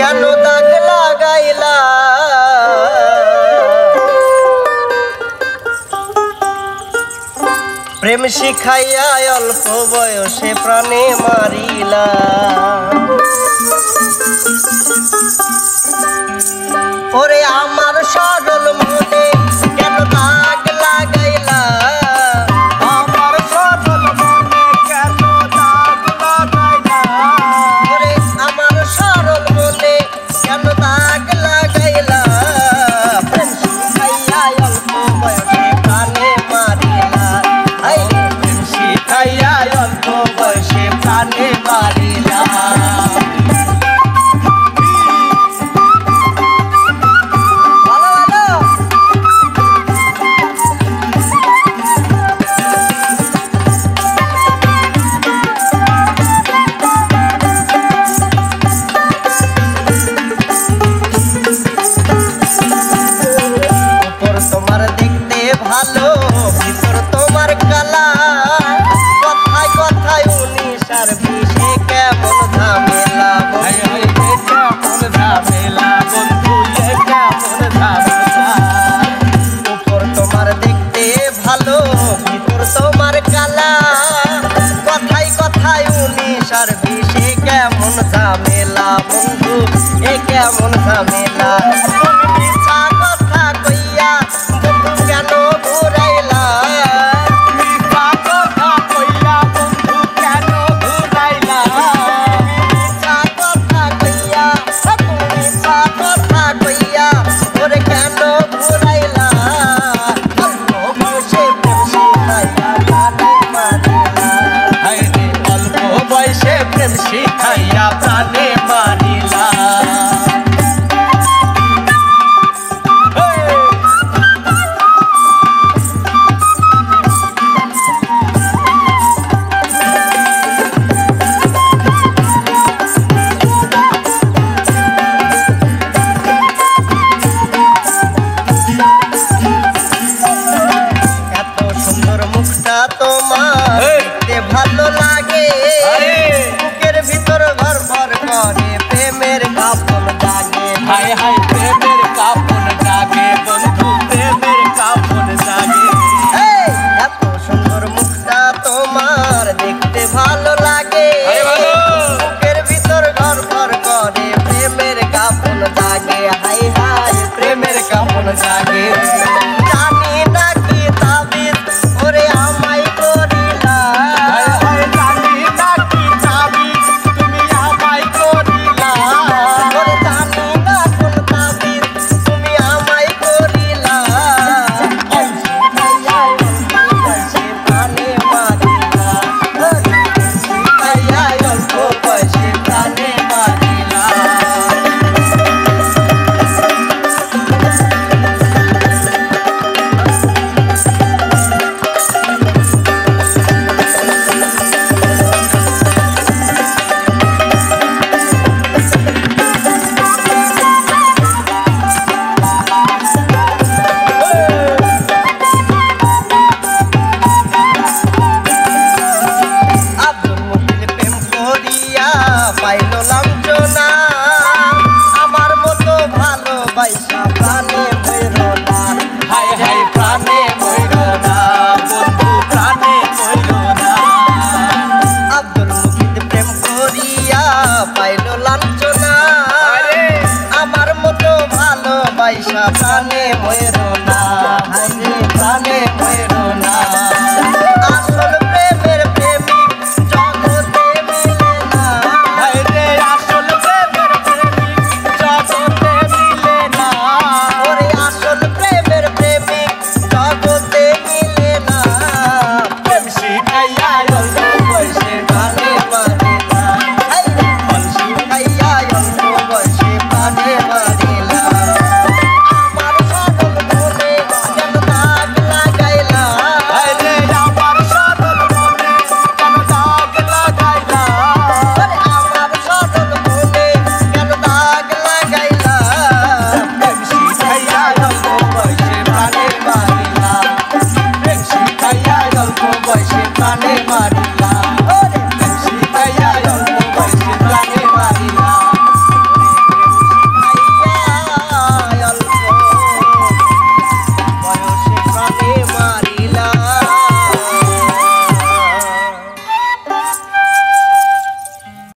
কেন দাগ লাগাইলা প্রেম শিখাইয়া অল্প বয়সে প্রাণে মারিলা ওরে আমার সরল মনে কেন দাগ লাগাইলা আমার সরল মনে কেন দাগ লাগাইলা ওরে আমার সরল মনে কেন দাগ লাগাইলা প্রেম শিখাইয়া অল্প বয়সে প্রাণে মারিলা প্রেম শিখাইয়া অল্প বয়সে প্রাণে মারিলা ভালো ভিতর তোমার কালা কথায় কথায় উনিশার বিষে কেমন ঝামেলা কেমন ঝামেলা বন্ধু কেমন ঝামেলা উপর তোমার দেখতে ভালো ভিতর তোমার কালা কথায় কথায় উনিশার বিষে কেমন ঝামেলা বন্ধু কেমন ঝামেলা প্রেম শিখাইয়া প্রাণে মারিলা এত সুন্দর মুখটা তোমার দেখতে ভালো লাগে বুকের ভিতর ঘর ঘর করে প্রেমের কাপন জাগে হায় হায় প্রেমের কাপন জাগে বন্ধু প্রেমের কাপন জাগে এত সুন্দর মুখটা তোমার দেখতে ভালো লাগে বুকের ভিতর ঘর ঘর করে প্রেমের কাপন জাগে হায় হায় প্রেমের কাপন জাগে